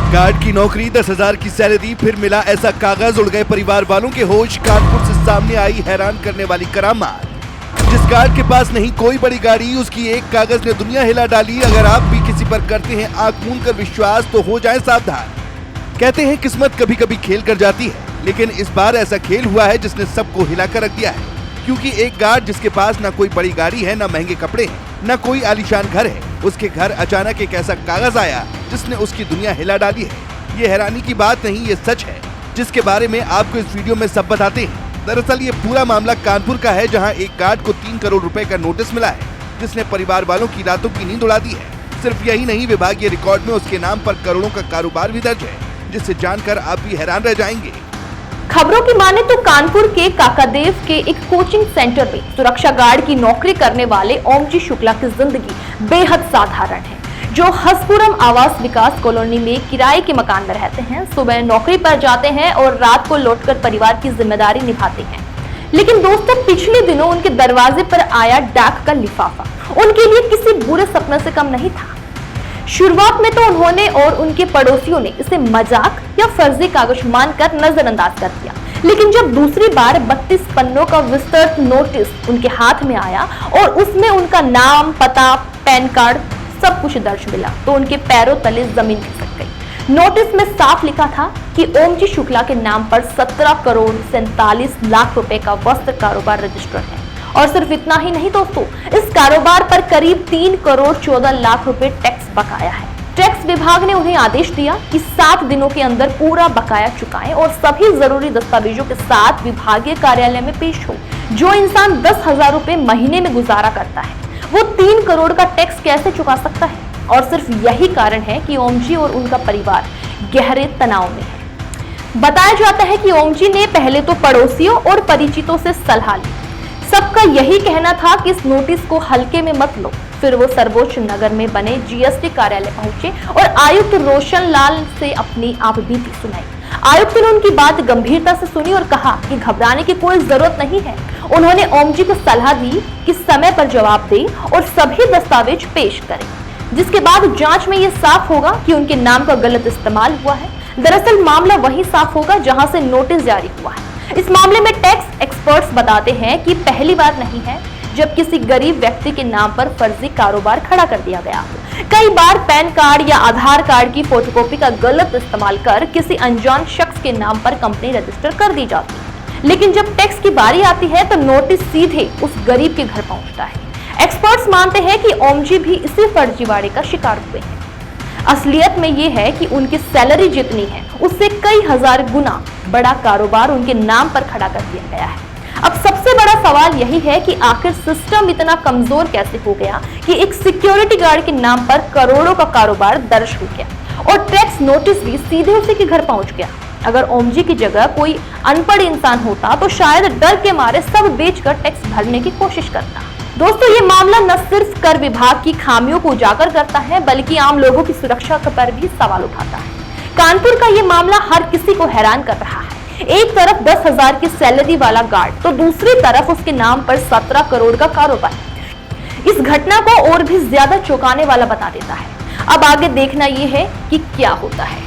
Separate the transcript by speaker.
Speaker 1: Guard की नौकरी, 10,000 की सैलरी, फिर मिला ऐसा कागज, उड़ गए परिवार वालों के होश। कानपुर से सामने आई हैरान करने वाली करामात। जिस गार्ड के पास नहीं कोई बड़ी गाड़ी, उसकी एक कागज ने दुनिया हिला डाली। अगर आप भी किसी पर करते हैं आंख मूंद कर विश्वास तो हो जाएं सावधान। कहते हैं किस्मत कभी कभी खेल कर जाती है, लेकिन इस बार ऐसा खेल हुआ है जिसने सबको हिलाकर रख दिया है। क्योंकि एक गार्ड जिसके पास न कोई बड़ी गाड़ी है, न महंगे कपड़े हैं, न कोई आलीशान घर है, उसके घर अचानक एक ऐसा कागज आया जिसने उसकी दुनिया हिला डाली है। ये हैरानी की बात नहीं, ये सच है, जिसके बारे में आपको इस वीडियो में सब बताते हैं। दरअसल ये पूरा मामला कानपुर का है, जहां एक गार्ड को 3 करोड़ रुपए का नोटिस मिला है, जिसने परिवार वालों की रातों की नींद उड़ा दी है। सिर्फ यही नहीं, विभागीय रिकॉर्ड में उसके नाम पर करोड़ों का कारोबार भी दर्ज है, जिससे जानकर आप भी हैरान रह जाएंगे।
Speaker 2: खबरों की माने तो कानपुर के काकादेव के एक कोचिंग सेंटर में सुरक्षा गार्ड की नौकरी करने वाले ओमजी शुक्ला की जिंदगी बेहद साधारण है, जो हसपुरम आवास विकास कॉलोनी में किराए के मकान में रहते हैं। सुबह नौकरी पर जाते हैं और रात को लौटकर परिवार की जिम्मेदारी निभाते हैं। लेकिन दोस्तों, पिछले दिनों उनके दरवाजे पर आया डाक का लिफाफा उनके लिए किसी बुरे सपने से कम नहीं था। शुरुआत में तो उन्होंने और उनके पड़ोसियों ने इसे मजाक या फर्जी कागज मानकर नजरअंदाज कर दिया। लेकिन जब दूसरी बार 32 पन्नों का विस्तृत नोटिस उनके हाथ में आया और उसमें उनका नाम, पता, पैन कार्ड सब कुछ दर्ज मिला, तो उनके पैरों तले जमीन खिसक गई। नोटिस में साफ लिखा था कि ओमजी शुक्ला के नाम पर 17 करोड़ 47 लाख रुपए का वस्त्र कारोबार रजिस्टर्ड है। और सिर्फ इतना ही नहीं दोस्तों, इस कारोबार पर करीब 3 करोड़ 14 लाख रुपए टैक्स बकाया है। टैक्स विभाग ने उन्हें आदेश दिया कि 7 दिनों के अंदर पूरा बकाया चुकाएं और सभी जरूरी दस्तावेजों के साथ विभागीय कार्यालय में पेश हो। जो इंसान 10,000 रुपए महीने में गुजारा करता है, वो 3 करोड़ का टैक्स कैसे चुका सकता है? और सिर्फ यही कारण है कि ओमजी और उनका परिवार गहरे तनाव में है। बताया जाता है कि ओमजी ने पहले तो पड़ोसियों और परिचितों से सलाह ली। सबका यही कहना था कि इस नोटिस को हल्के में मत लो। फिर वो सर्वोच्च नगर में बने जीएसटी कार्यालय पहुंचे और आयुक्त रोशन लाल से अपनी आपबीती सुनाई। आयुक्त ने उनकी बात गंभीरता से सुनी और कहा कि घबराने की कोई जरूरत नहीं है। उन्होंने ओमजी को सलाह दी कि समय पर जवाब दे और सभी दस्तावेज पेश करें, जिसके बाद जांच में ये साफ होगा कि उनके नाम का गलत इस्तेमाल हुआ है। दरअसल मामला वही साफ होगा जहां से नोटिस जारी हुआ है। इस मामले में टैक्स एक्सपर्ट्स बताते हैं कि पहली बार नहीं है जब किसी गरीब व्यक्ति के नाम पर फर्जी कारोबार खड़ा कर दिया गया। कई बार पैन कार्ड या आधार कार्ड की फोटोकॉपी का गलत इस्तेमाल कर किसी अनजान शख्स के नाम पर कंपनी रजिस्टर कर दी जाती है। लेकिन जब टैक्स की बारी आती है तो नोटिस सीधे उस गरीब के घर पहुंचता है। एक्सपर्ट्स मानते हैं कि ओमजी भी इसी फर्जीवाड़े का शिकार हुए हैं। असलियत में ये है कि उनकी सैलरी जितनी है उससे कई हजार गुना बड़ा कारोबार उनके नाम पर खड़ा कर दिया गया है। अब सबसे बड़ा सवाल यही है कि आखिर सिस्टम इतना कमजोर कैसे हो गया कि एक सिक्योरिटी गार्ड के नाम पर करोड़ों का कारोबार दर्ज हो गया और टैक्स नोटिस भी सीधे उसी के घर पहुंच गया। अगर ओमजी की जगह कोई अनपढ़ इंसान होता तो शायद डर के मारे सब बेचकर टैक्स भरने की कोशिश करता। दोस्तों, ये मामला न सिर्फ कर विभाग की खामियों को उजागर करता है, बल्कि आम लोगों की सुरक्षा पर भी सवाल उठाता है। कानपुर का ये मामला हर किसी को हैरान कर रहा है। एक तरफ 10,000 की सैलरी वाला गार्ड, तो दूसरी तरफ उसके नाम पर 17 करोड़ का कारोबार। इस घटना को और भी ज्यादा चौंकाने वाला बता देता है। अब आगे देखना यह है कि क्या होता है।